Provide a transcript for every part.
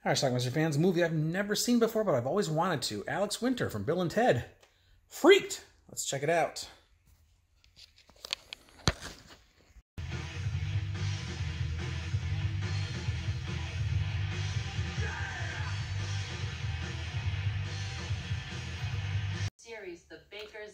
Hi, Schlockmeister fans. A movie I've never seen before, but I've always wanted to. Alex Winter from Bill and Ted. Freaked! Let's check it out.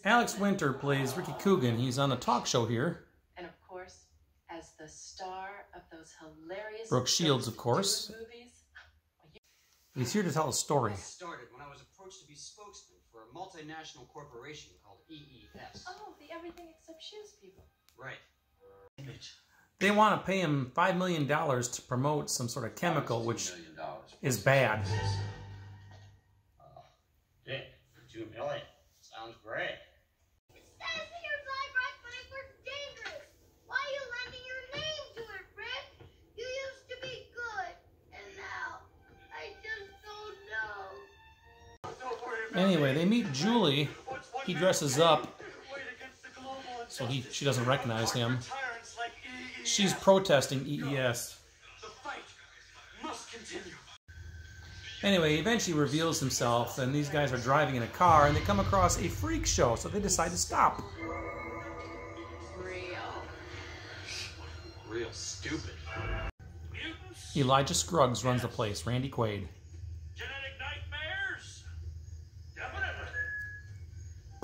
Alex Winter plays Ricky Coogan. He's on a talk show here. And of course, as the star of those hilarious Brooke Shields, of course. Movies. He's here to tell a story. It started when I was approached to be spokesman for a multinational corporation called EES. Oh, the everything except shoes people. Right. They want to pay him $5 million to promote some sort of chemical, which is bad. Dick, for $2 million. Sounds great. It says here Zybright was dangerous. Why are you lending your name to it, Rick? You used to be good, and now I just don't know. Anyway, they meet Julie. He dresses up so she doesn't recognize him. She's protesting EES. The fight must continue. Anyway, he eventually reveals himself, and these guys are driving in a car, and they come across a freak show, so they decide to stop. Real stupid. Elijah Scruggs runs the place, Randy Quaid. Genetic nightmares? Definitely.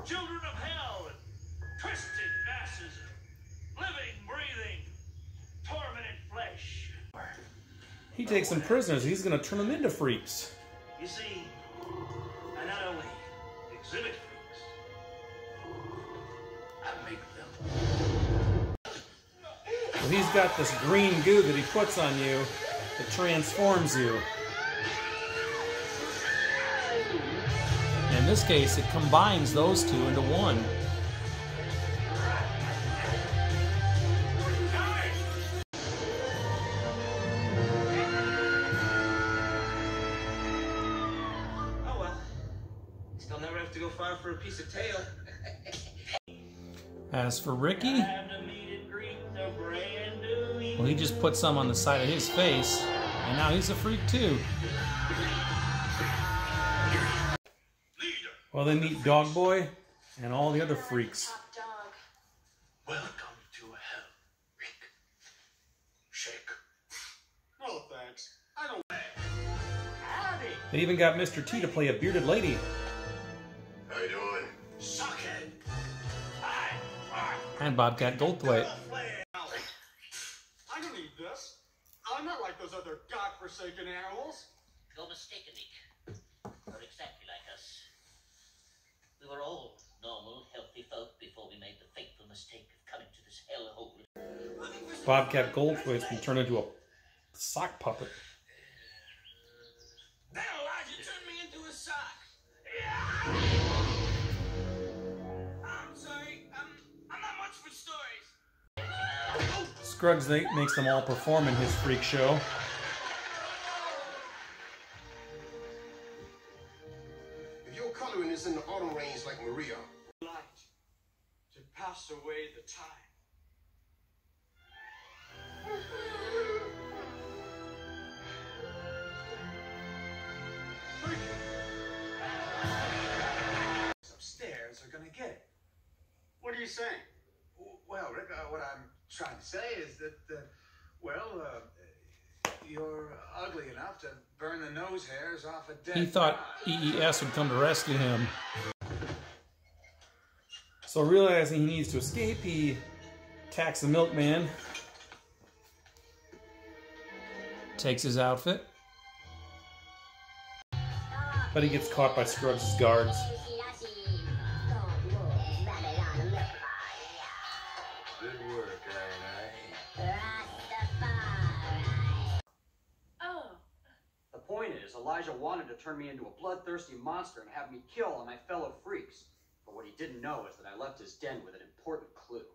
Children of hell and twisted masses. Living, breathing, tormented flesh. He takes them prisoners. He's going to turn them into freaks. You see, I not only exhibit freaks, I make them. So he's got this green goo that he puts on you that transforms you. In this case, it combines those two into one. To go far for a piece of tail. As for Ricky, well, he just put some on the side of his face, and now he's a freak too. Well, they meet Dog Boy and all the other freaks. Welcome to hell, Rick. Shake. No thanks. I don't. Howdy. They even got Mr. T to play a bearded lady. How you doing? Suckhead. And Bobcat Goldthwait. I don't need this. I'm not like those other godforsaken animals. You're mistaken, Nick. You're exactly like us. We were all normal, healthy folk before we made the fateful mistake of coming to this hellhole. Bobcat Goldthwait's been turned into a sock puppet. That Elijah turned me into a sock. I'm sorry. I'm not much for stories. Scruggs makes them all perform in his freak show. If your coloring is in the autumn range like Maria, Light to pass away the time. Upstairs are gonna get it. What are you saying? Well, Rick, what I'm trying to say is that, you're ugly enough to burn the nose hairs off a dead He thought EES would come to rescue him. So realizing he needs to escape, he attacks the milkman, takes his outfit, but he gets caught by Scruggs' guards. Good work, Iron Oh. The point is, Elijah wanted to turn me into a bloodthirsty monster and have me kill all my fellow freaks. But what he didn't know is that I left his den with an important clue.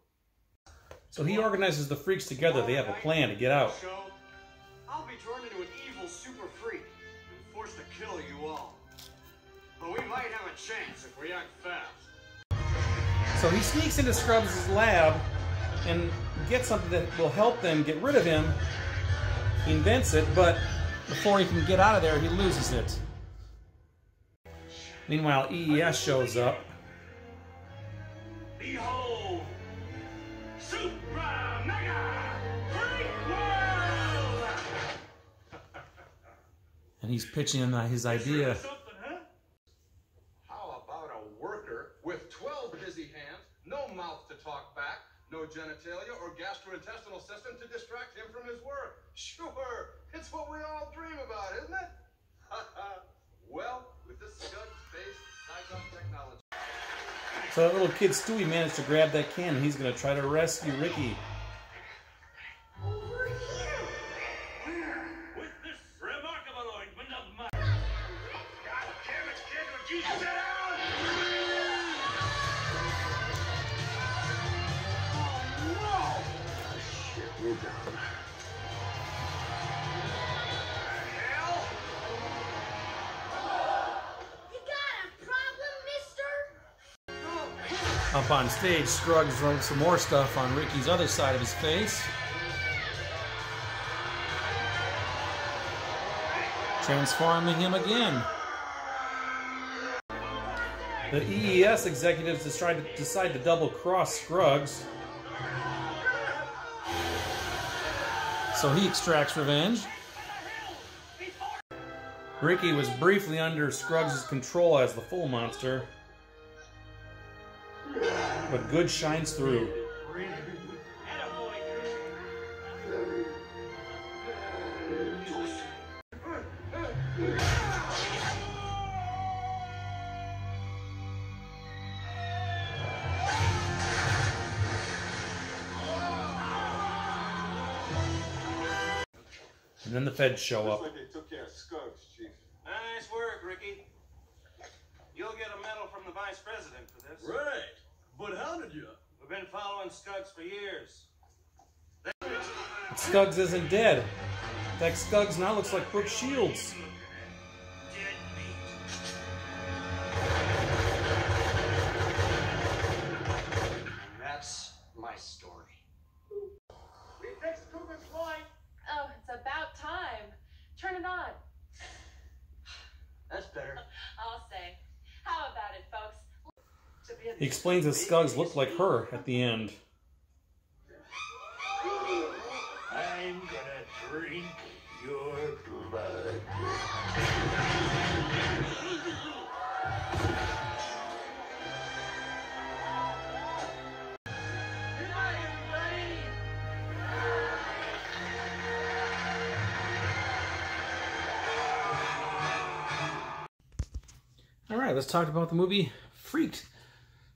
So he organizes the freaks together. They have a plan to get out. I'll be turned into an evil super freak and forced to kill you all. But we might have a chance if we act fast. So he sneaks into Scruggs' lab and gets something that will help them get rid of him. He invents it, but before he can get out of there, he loses it. Meanwhile, EES shows up. Behold, Super Mega Freak World! And he's pitching him his idea. How about a worker with 12 busy hands, no mouth to talk back, no genitalia or gastrointestinal system to distract him from his work? Sure, it's what we all dream about, isn't it? Well, with this Scud-based Saigon technology. So that little kid Stewie managed to grab that can, and he's going to try to rescue Ricky. Over here. Where? With this remarkable ointment of mine. God damn it, kid, would you sit down? Oh, no! Shit, we're done. Hell? You got a problem, mister? Up on stage, Scruggs runs some more stuff on Ricky's other side of his face. Transforming him again. The EES executives decide to double-cross Scruggs. So he extracts revenge. Ricky was briefly under Scruggs' control as the full monster. But good shines through. And then the feds show up. Looks like they took care of Scuggs, Chief. Nice work, Ricky. You'll get a medal from the vice president for this. Right. But how did you? We've been following Scuggs for years. But Scuggs isn't dead. In fact, Scuggs now looks like Brooke Shields. Dead meat. That's my story. We fixed Cooper's light. Oh, it's about time. Turn it on. That's better. I'll say. How about it, folks? He explains that Scuggs looked like her at the end. I'm gonna drink your blood. All right, let's talk about the movie Freaked,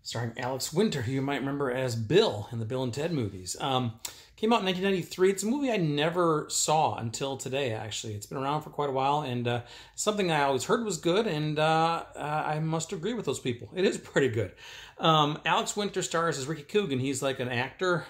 starring Alex Winter, who you might remember as Bill in the Bill and Ted movies. Came out in 1993. It's a movie I never saw until today, actually. It's been around for quite a while, and something I always heard was good, and I must agree with those people. It is pretty good. Alex Winter stars as Ricky Coogan. He's like an actor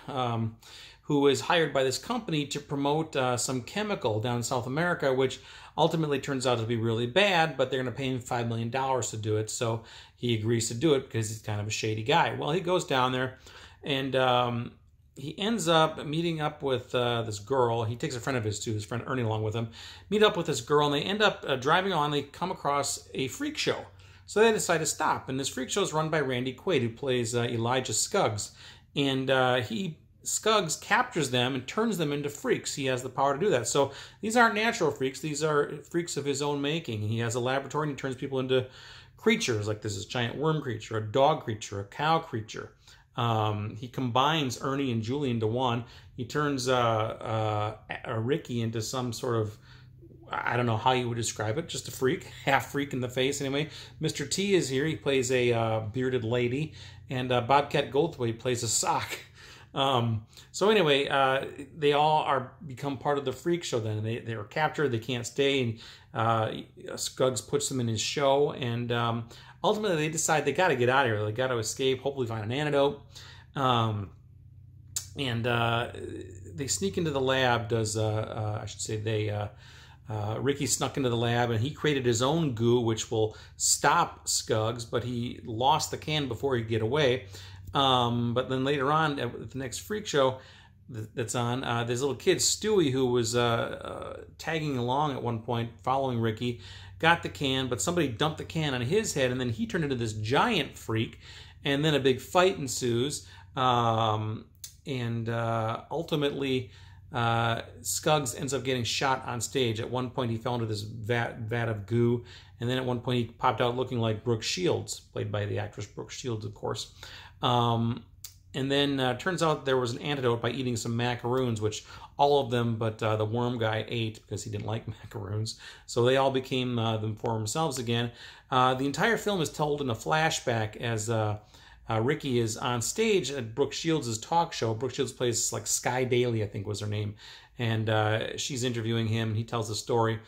who is hired by this company to promote some chemical down in South America, which ultimately turns out to be really bad, but they're going to pay him $5 million to do it, so he agrees to do it because he's kind of a shady guy. Well, he goes down there, and he ends up meeting up with this girl. He takes a friend of his, too, his friend Ernie, along with him. Meet up with this girl, and they end up driving on. They come across a freak show. So they decide to stop. And this freak show is run by Randy Quaid, who plays Elijah Scuggs. And Scuggs captures them and turns them into freaks. He has the power to do that. So these aren't natural freaks. These are freaks of his own making. He has a laboratory, and he turns people into creatures, like this giant worm creature, a dog creature, a cow creature. He combines Ernie and Julie into one. He turns Ricky into some sort of, I don't know how you would describe it, just a freak, half freak in the face anyway. Mr. T is here. He plays a bearded lady. And Bobcat Goldthwait plays a sock. So anyway, they all become part of the freak show then. They are captured. They can't stay. And Scuggs puts them in his show. And ultimately, they decide they got to get out of here. They got to escape, hopefully find an antidote. They sneak into the lab. Ricky snuck into the lab, and he created his own goo, which will stop Scuggs, but he lost the can before he could get away. But then later on, at the next freak show, that's on. This little kid, Stewie, who was tagging along at one point, following Ricky, got the can, but somebody dumped the can on his head, and then he turned into this giant freak, and then a big fight ensues, and ultimately Scuggs ends up getting shot on stage. At one point he fell into this vat of goo, and then at one point he popped out looking like Brooke Shields, played by the actress Brooke Shields, of course. And then turns out there was an antidote by eating some macaroons, which all of them but the worm guy ate because he didn't like macaroons. So they all became them for themselves again. The entire film is told in a flashback as Ricky is on stage at Brooke Shields' talk show. Brooke Shields plays like Sky Daly, I think was her name. And she's interviewing him. He tells the story.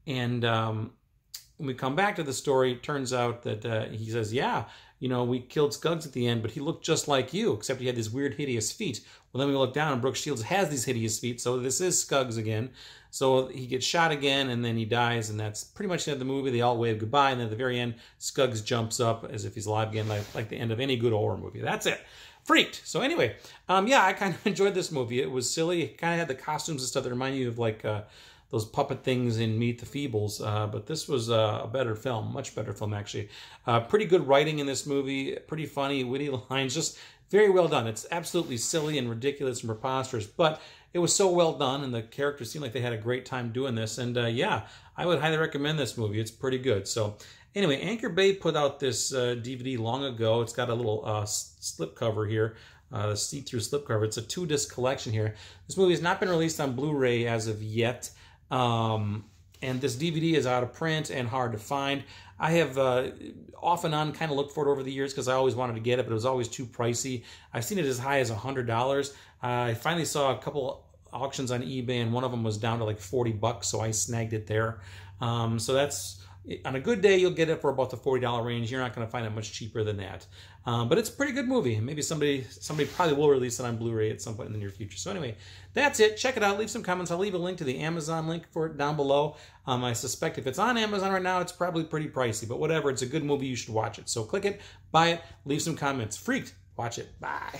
And when we come back to the story, it turns out that he says, yeah, you know, we killed Scuggs at the end, but he looked just like you, except he had these weird, hideous feet. Well, then we look down, and Brooke Shields has these hideous feet, so this is Scuggs again. So he gets shot again, and then he dies, and that's pretty much the end of the movie. They all wave goodbye, and then at the very end, Scuggs jumps up as if he's alive again, like the end of any good horror movie. That's it. Freaked. So anyway, yeah, I kind of enjoyed this movie. It was silly. It kind of had the costumes and stuff that remind you of like those puppet things in Meet the Feebles, but this was a better film, much better film actually. Pretty good writing in this movie, pretty funny, witty lines, just very well done. It's absolutely silly and ridiculous and preposterous, but it was so well done, and the characters seemed like they had a great time doing this, and yeah, I would highly recommend this movie. It's pretty good. So anyway, Anchor Bay put out this DVD long ago. It's got a little slipcover here, the see-through slipcover. It's a 2-disc collection here. This movie has not been released on Blu-ray as of yet. And this DVD is out of print and hard to find. I have off and on kind of looked for it over the years because I always wanted to get it, but it was always too pricey. I've seen it as high as $100. I finally saw a couple auctions on eBay, and one of them was down to like $40, so I snagged it there. So that's, on a good day, you'll get it for about the $40 range. You're not going to find it much cheaper than that. But it's a pretty good movie. Maybe somebody probably will release it on Blu-ray at some point in the near future. So anyway, that's it. Check it out. Leave some comments. I'll leave a link to the Amazon link for it down below. I suspect if it's on Amazon right now, it's probably pretty pricey. But whatever, it's a good movie. You should watch it. So click it, buy it, leave some comments. Freaked. Watch it. Bye.